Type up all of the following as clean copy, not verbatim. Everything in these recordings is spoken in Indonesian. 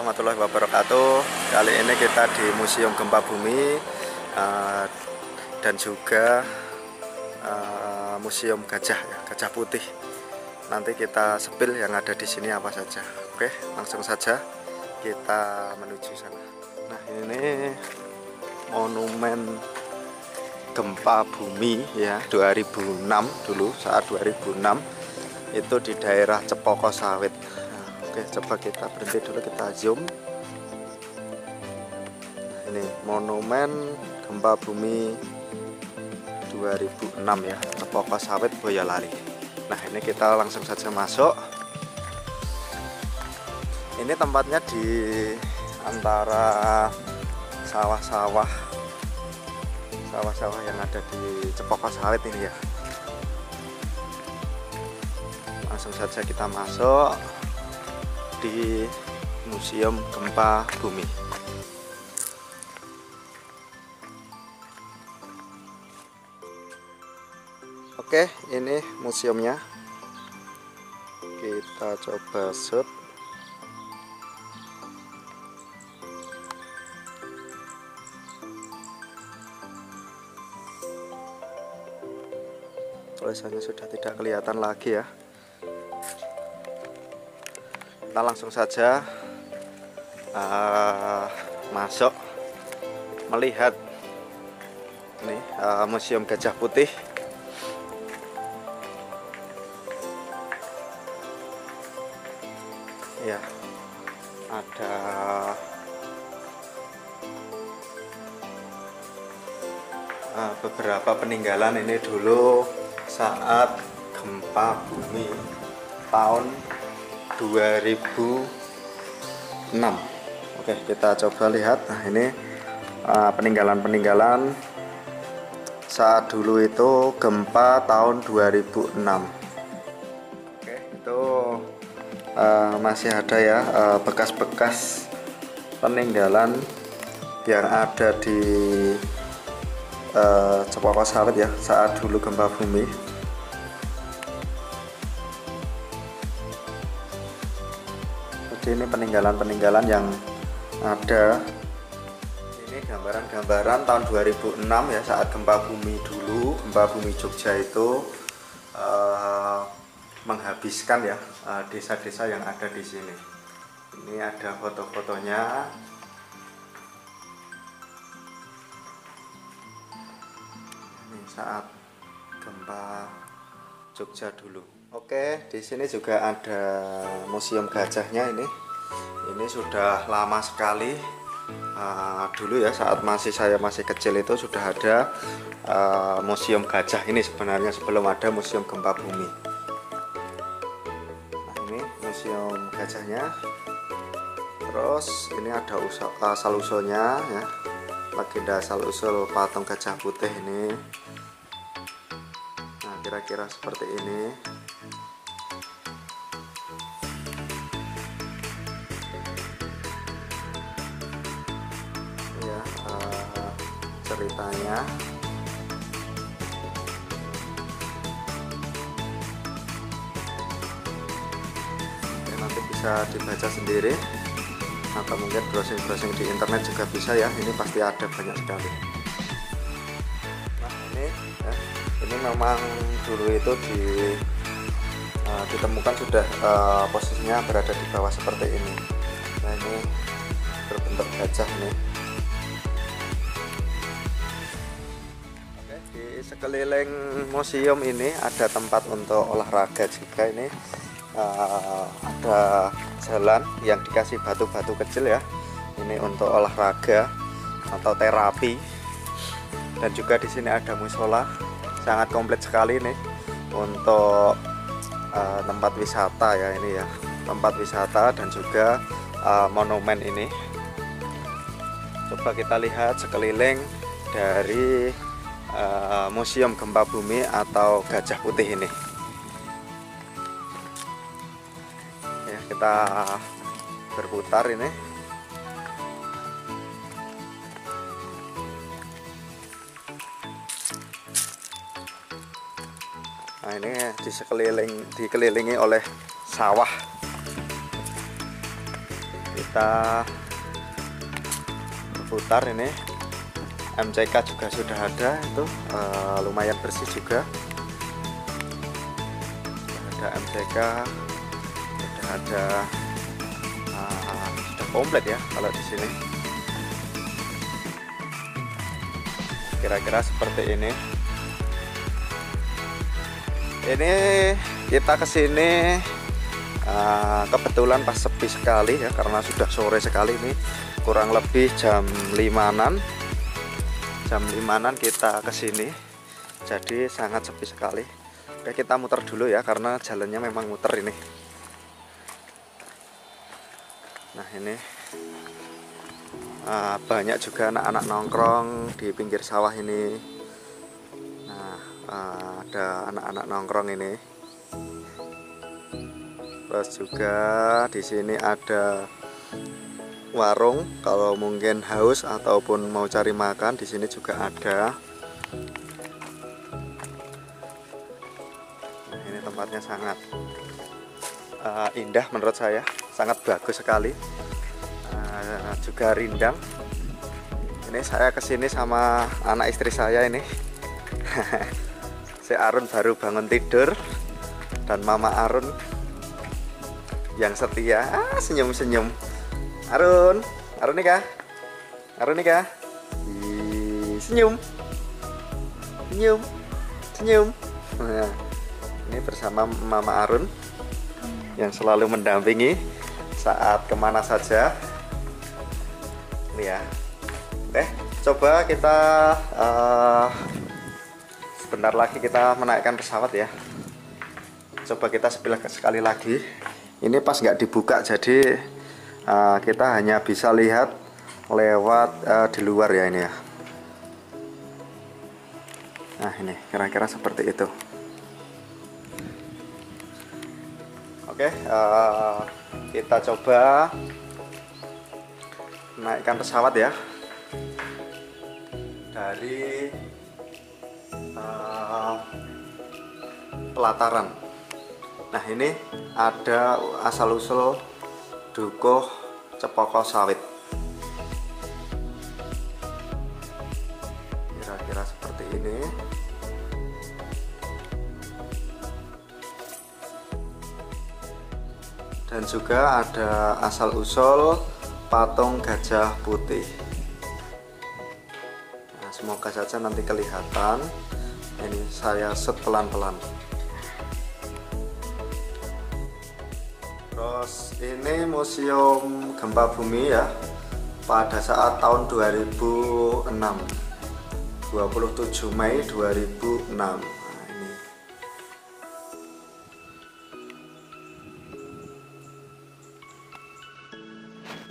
warahmatullahi wabarakatuh. Kali ini kita di Museum Gempa Bumi dan juga Museum Gajah ya, Gajah Putih. Nanti kita sepil yang ada di sini apa saja. Oke, langsung saja kita menuju sana. Nah, ini monumen gempa bumi ya 2006 dulu, saat 2006 itu di daerah Cepoko Sawit. Oke, coba kita berhenti dulu, kita zoom. Nah, ini monumen gempa bumi 2006 ya, Cepoko Sawit, Boyolali. Nah, ini kita langsung saja masuk. Ini tempatnya di antara sawah-sawah yang ada di Cepoko Sawit ini ya. Langsung saja kita masuk di Museum Gempa Bumi. Oke, ini museumnya. Kita coba shoot. Tulisannya sudah tidak kelihatan lagi ya. Kita langsung saja masuk melihat ini Museum Gajah Putih. Ya, ada beberapa peninggalan ini dulu saat gempa bumi tahun 2006. Oke, kita coba lihat. Nah, ini peninggalan-peninggalan saat dulu itu gempa tahun 2006. Oke, itu masih ada ya bekas-bekas peninggalan yang ada di Cepoko Sawit ya saat dulu gempa bumi. Ini peninggalan-peninggalan yang ada. Ini gambaran-gambaran tahun 2006 ya, saat gempa bumi dulu, gempa bumi Jogja itu menghabiskan ya desa-desa yang ada di sini. Ini ada foto-fotonya. Ini saat gempa Jogja dulu. Oke, di sini juga ada museum gajahnya ini. Ini sudah lama sekali. Dulu ya, saat saya masih kecil itu sudah ada museum gajah ini sebenarnya, sebelum ada museum gempa bumi. Nah, ini museum gajahnya. Terus ini ada asal-usulnya ya, legenda asal-usul patung Gajah Putih ini. Nah, kira-kira seperti ini. Ya, ceritanya. Oke, nanti bisa dibaca sendiri atau mungkin browsing-browsing di internet juga bisa ya. Ini pasti ada banyak sekali. Nah, ini ya, ini memang dulu itu ditemukan sudah posisinya berada di bawah seperti ini. Nah, ini berbentuk gajah nih. Oke, di sekeliling museum ini ada tempat untuk olahraga juga. Ini ada jalan yang dikasih batu-batu kecil ya. Ini untuk olahraga atau terapi. Dan juga di sini ada musola, sangat komplit sekali nih untuk tempat wisata ya, ini ya, tempat wisata dan juga monumen ini. Coba kita lihat sekeliling dari Museum Gempa Bumi atau Gajah Putih ini. Ya, kita berputar ini. Nah, ini dikelilingi oleh sawah. kita putar. Ini MCK juga sudah ada, itu lumayan bersih juga. Ada MCK, sudah ada, sudah komplit ya kalau di sini. Kira-kira seperti ini. Ini kita kesini kebetulan pas sepi sekali ya, karena sudah sore sekali ini, kurang lebih jam 5-an. Jam 5-an kita kesini, jadi sangat sepi sekali. Oke, kita muter dulu ya, karena jalannya memang muter ini. Nah ini banyak juga anak-anak nongkrong di pinggir sawah ini. Nah ada anak-anak nongkrong ini. Terus juga di sini ada warung, kalau mungkin haus ataupun mau cari makan di sini juga ada. Nah, ini tempatnya sangat indah menurut saya, sangat bagus sekali. Juga rindang. Ini saya kesini sama anak istri saya ini. Si Arun baru bangun tidur dan Mama Arun yang setia, senyum-senyum. Arun nikah, senyum. Nah, ini bersama Mama Arun yang selalu mendampingi saat kemana saja. Ini ya. Oke, coba kita sebentar lagi kita menaikkan pesawat ya. Coba kita sekali lagi. Ini pas nggak dibuka, jadi kita hanya bisa lihat lewat di luar ya ini ya. Nah ini kira-kira seperti itu. Oke, kita coba naikkan pesawat ya dari pelataran. Nah ini ada asal-usul Dukuh Cepaka Sawit. Kira-kira seperti ini. Dan juga ada asal-usul patung gajah putih. Nah, semoga saja nanti kelihatan. Ini saya set pelan-pelan. Terus ini museum gempa bumi ya, pada saat tahun 2006, 27 Mei 2006. Nah, ini.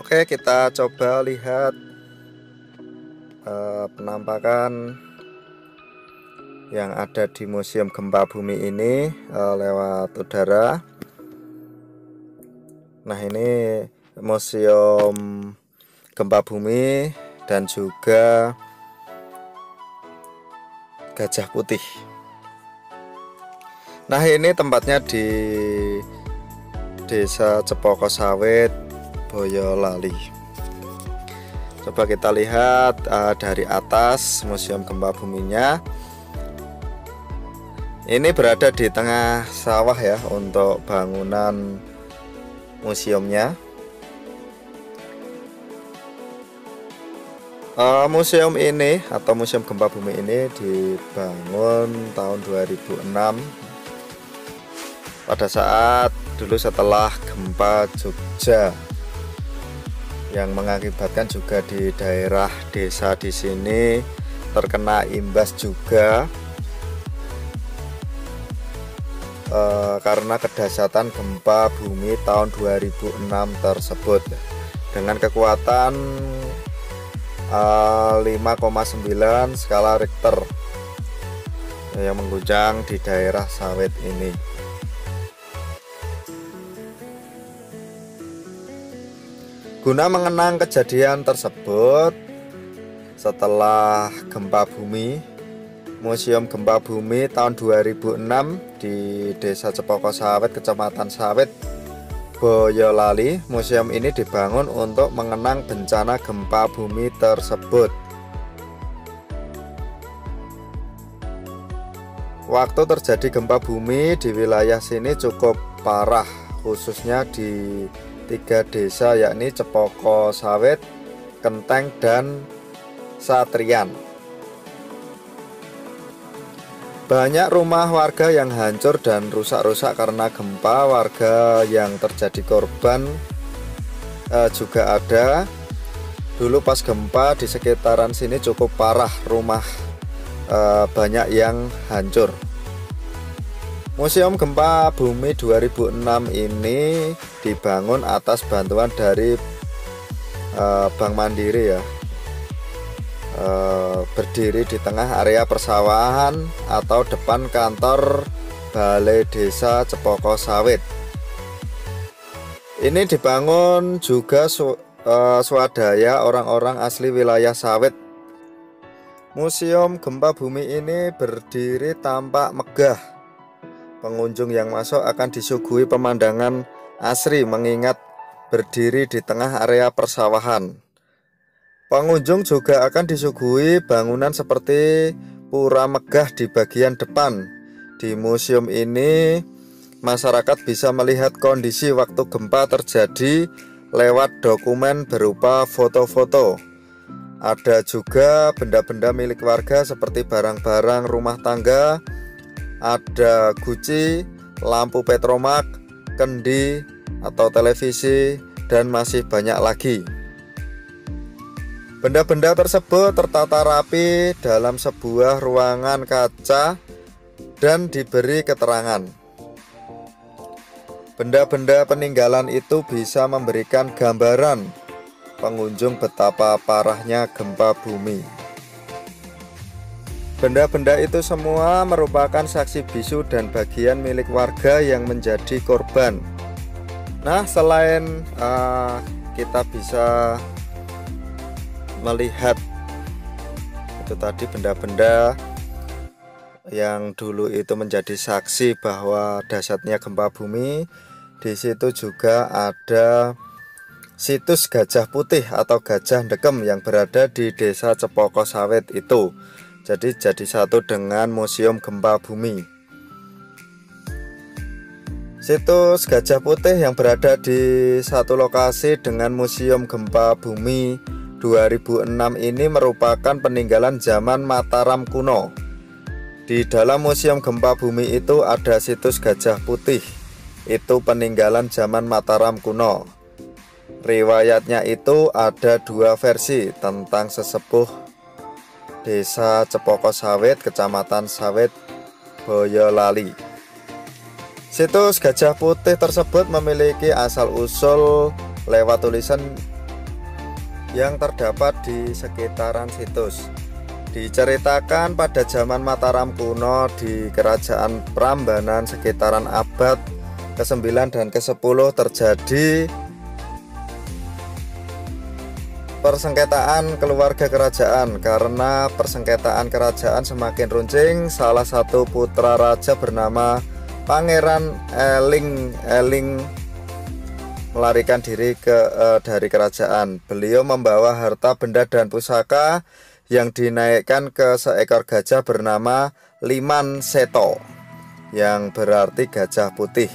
Oke, kita coba lihat penampakan yang ada di museum gempa bumi ini lewat udara. Nah ini museum gempa bumi dan juga gajah putih. Nah ini tempatnya di Desa Cepaka Sawit, Boyolali. Coba kita lihat dari atas museum gempa buminya. Ini berada di tengah sawah ya untuk bangunan museumnya. Museum ini atau museum gempa bumi ini dibangun tahun 2006 pada saat dulu setelah gempa Jogja yang mengakibatkan juga di daerah desa di sini terkena imbas juga karena kedahsyatan gempa bumi tahun 2006 tersebut dengan kekuatan 5,9 skala Richter yang mengguncang di daerah sawit ini. Guna mengenang kejadian tersebut setelah gempa bumi, Museum Gempa Bumi tahun 2006 di Desa Cepaka Sawit, Kecamatan Sawit, Boyolali. Museum ini dibangun untuk mengenang bencana gempa bumi tersebut. Waktu terjadi gempa bumi di wilayah sini cukup parah, khususnya di 3 desa, yakni Cepoko Sawit, Kenteng, dan Satrian. Banyak rumah warga yang hancur dan rusak-rusak karena gempa. Warga yang terjadi korban juga ada. Dulu pas gempa di sekitaran sini cukup parah, rumah banyak yang hancur. Museum Gempa Bumi 2006 ini dibangun atas bantuan dari Bank Mandiri ya. Berdiri di tengah area persawahan atau depan kantor Balai Desa Cepoko Sawit. Ini dibangun juga swadaya orang-orang asli wilayah Sawit. Museum Gempa Bumi ini berdiri tampak megah. Pengunjung yang masuk akan disuguhi pemandangan asri mengingat berdiri di tengah area persawahan. Pengunjung juga akan disuguhi bangunan seperti pura megah di bagian depan. Di museum ini, masyarakat bisa melihat kondisi waktu gempa terjadi lewat dokumen berupa foto-foto. Ada juga benda-benda milik warga seperti barang-barang rumah tangga, ada guci, lampu petromak, kendi atau televisi, dan masih banyak lagi. Benda-benda tersebut tertata rapi dalam sebuah ruangan kaca dan diberi keterangan. Benda-benda peninggalan itu bisa memberikan gambaran pengunjung betapa parahnya gempa bumi. Benda-benda itu semua merupakan saksi bisu dan bagian milik warga yang menjadi korban. Nah, selain kita bisa melihat itu tadi benda-benda yang dulu itu menjadi saksi bahwa dahsyatnya gempa bumi, di situ juga ada situs Gajah Putih atau Gajah Ndekem yang berada di Desa Cepoko Sawit itu. Jadi satu dengan Museum Gempa Bumi. Situs Gajah Putih yang berada di satu lokasi dengan Museum Gempa Bumi 2006 ini merupakan peninggalan zaman Mataram kuno. Di dalam Museum Gempa Bumi itu ada situs Gajah Putih. Itu peninggalan zaman Mataram kuno. Riwayatnya itu ada 2 versi tentang sesepuh Desa Cepoko Sawit, Kecamatan Sawit, Boyolali. Situs Gajah Putih tersebut memiliki asal-usul lewat tulisan yang terdapat di sekitaran situs. Diceritakan pada zaman Mataram kuno di Kerajaan Prambanan sekitaran abad ke-9 dan ke-10 terjadi persengketaan keluarga kerajaan. Karena persengketaan kerajaan semakin runcing, salah satu putra raja bernama Pangeran Eling melarikan diri dari kerajaan. Beliau membawa harta benda dan pusaka yang dinaikkan ke seekor gajah bernama Liman Seto, yang berarti gajah putih.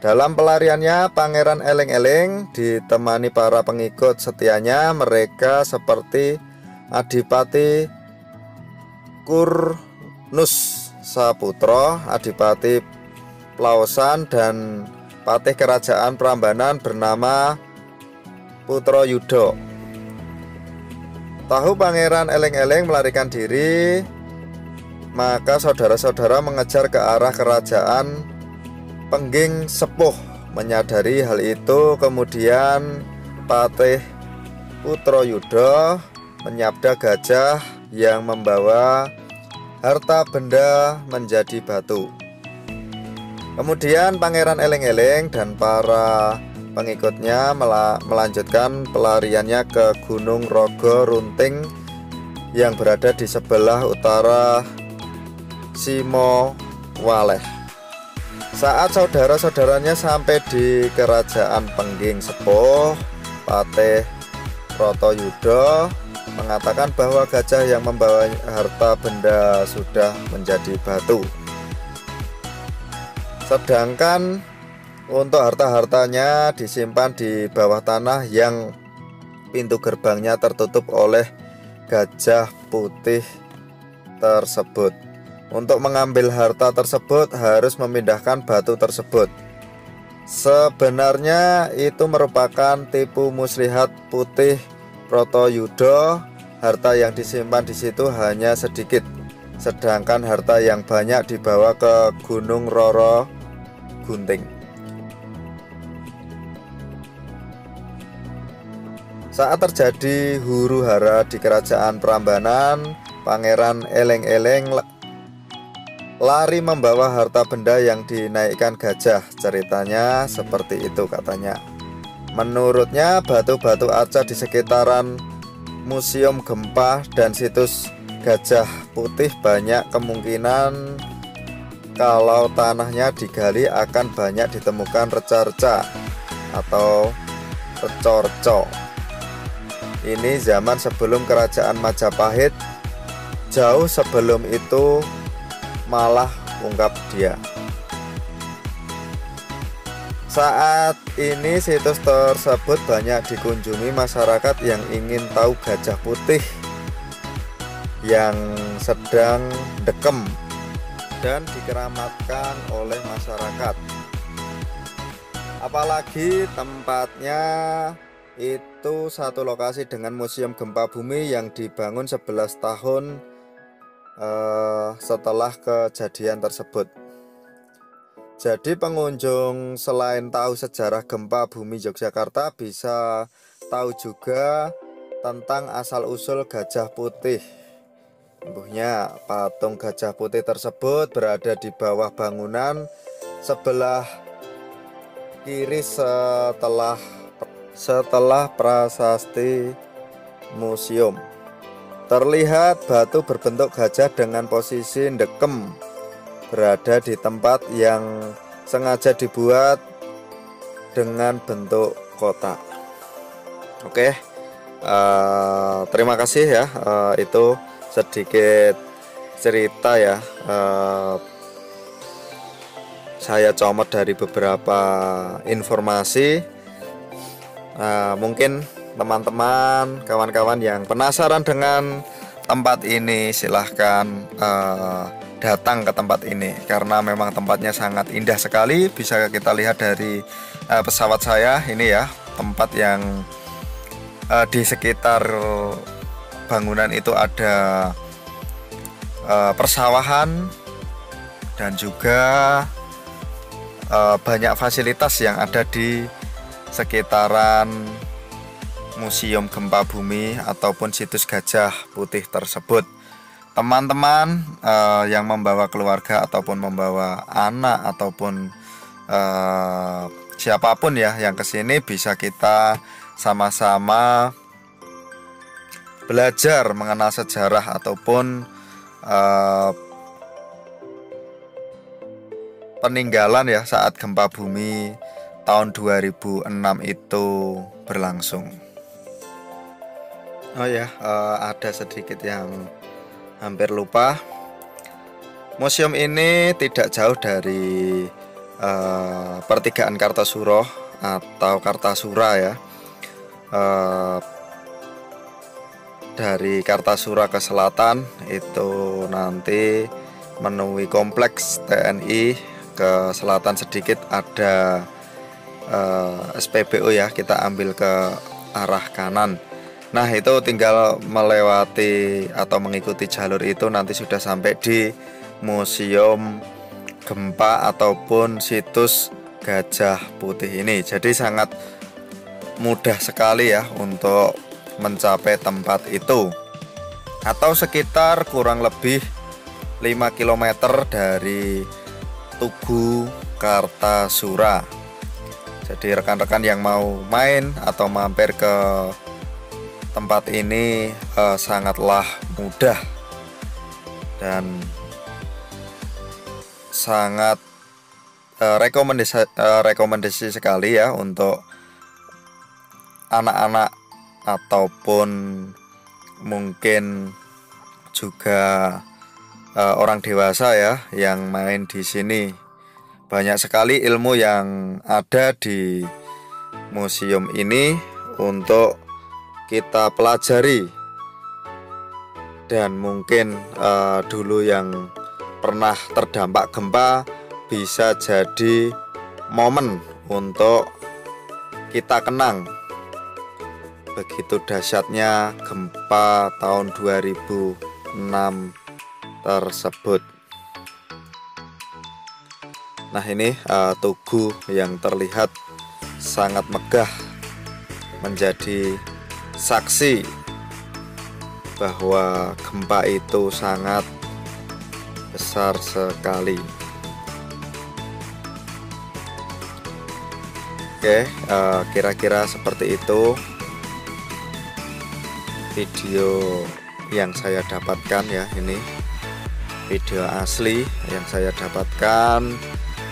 Dalam pelariannya, Pangeran Eling-Eling ditemani para pengikut setianya. Mereka seperti Adipati Kurnus Saputro, Adipati Plausan, dan patih kerajaan Prambanan bernama Putro Yudo. Tahu Pangeran Eling-Eling melarikan diri, maka saudara-saudara mengejar ke arah kerajaan Pengging Sepuh. Menyadari hal itu, kemudian Patih Putro Yudo menyabda gajah yang membawa harta benda menjadi batu. Kemudian Pangeran Eling-Eling dan para pengikutnya melanjutkan pelariannya ke Gunung Rogo Runting yang berada di sebelah utara Simo Waleh. Saat saudara-saudaranya sampai di kerajaan Pengging Sepuh, Patih Bratayuda mengatakan bahwa gajah yang membawa harta benda sudah menjadi batu. Sedangkan untuk harta-hartanya disimpan di bawah tanah yang pintu gerbangnya tertutup oleh gajah putih tersebut. Untuk mengambil harta tersebut harus memindahkan batu tersebut. Sebenarnya itu merupakan tipu muslihat Patih Bratayuda. Harta yang disimpan di situ hanya sedikit, sedangkan harta yang banyak dibawa ke Gunung Roro Gunting. Saat terjadi huru-hara di kerajaan Prambanan, Pangeran eleng-eleng lari membawa harta benda yang dinaikkan gajah. Ceritanya seperti itu katanya. Menurutnya batu-batu arca di sekitaran Museum Gempa dan situs Gajah Putih banyak kemungkinan kalau tanahnya digali akan banyak ditemukan reca-reca atau reco-reco. Ini zaman sebelum kerajaan Majapahit. Jauh sebelum itu malah, ungkap dia. Saat ini situs tersebut banyak dikunjungi masyarakat yang ingin tahu gajah putih yang sedang dekem dan dikeramatkan oleh masyarakat. Apalagi tempatnya itu satu lokasi dengan Museum Gempa Bumi yang dibangun 11 tahun setelah kejadian tersebut. Jadi pengunjung selain tahu sejarah gempa bumi Yogyakarta bisa tahu juga tentang asal-usul gajah putih. Sesungguhnya patung gajah putih tersebut berada di bawah bangunan sebelah kiri setelah prasasti museum. Terlihat batu berbentuk gajah dengan posisi ndekem berada di tempat yang sengaja dibuat dengan bentuk kotak. Oke, terima kasih ya. Itu sedikit cerita ya. Saya comot dari beberapa informasi. Mungkin teman-teman, kawan-kawan yang penasaran dengan tempat ini, silahkan datang ke tempat ini karena memang tempatnya sangat indah sekali. Bisa kita lihat dari pesawat saya ini ya, tempat yang di sekitar bangunan itu ada persawahan dan juga banyak fasilitas yang ada di sekitaran Museum Gempa Bumi ataupun situs Gajah Putih tersebut. Teman-teman yang membawa keluarga ataupun membawa anak ataupun siapapun ya yang kesini, bisa kita sama-sama belajar mengenal sejarah ataupun peninggalan ya saat gempa bumi tahun 2006 itu berlangsung. Oh ya, ada sedikit yang hampir lupa. Museum ini tidak jauh dari pertigaan Kartosuro atau Kartasura ya. Dari Kartasura ke selatan itu nanti menemui kompleks TNI, ke selatan sedikit ada SPBU ya, kita ambil ke arah kanan. Nah itu tinggal melewati atau mengikuti jalur itu nanti sudah sampai di Museum Gempa ataupun situs Gajah Putih ini. Jadi sangat mudah sekali ya untuk mencapai tempat itu, atau sekitar kurang lebih 5 km dari Tugu Kartasura. Jadi rekan-rekan yang mau main atau mampir ke tempat ini sangatlah mudah dan sangat rekomendasi sekali ya untuk anak-anak ataupun mungkin juga orang dewasa ya yang main di sini. Banyak sekali ilmu yang ada di museum ini untuk kita pelajari. Dan mungkin dulu yang pernah terdampak gempa bisa jadi momen untuk kita kenang begitu dahsyatnya gempa tahun 2006 tersebut. Nah ini tugu yang terlihat sangat megah menjadi saksi bahwa gempa itu sangat besar sekali. Oke, kira-kira seperti itu video yang saya dapatkan ya. Ini video asli yang saya dapatkan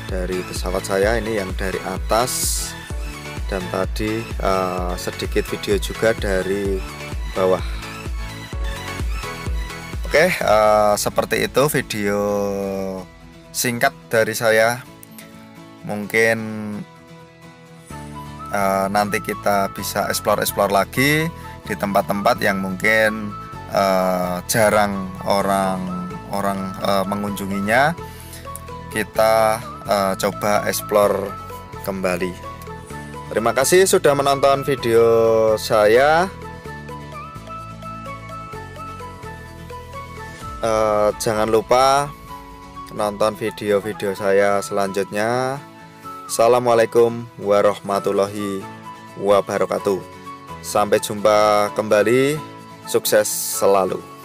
dari pesawat saya, ini yang dari atas, dan tadi sedikit video juga dari bawah. Oke, seperti itu video singkat dari saya. Mungkin nanti kita bisa explore lagi di tempat-tempat yang mungkin jarang orang mengunjunginya. Kita coba explore kembali. Terima kasih sudah menonton video saya. Jangan lupa nonton video-video saya selanjutnya. Assalamualaikum warahmatullahi wabarakatuh. Sampai jumpa kembali. Sukses selalu.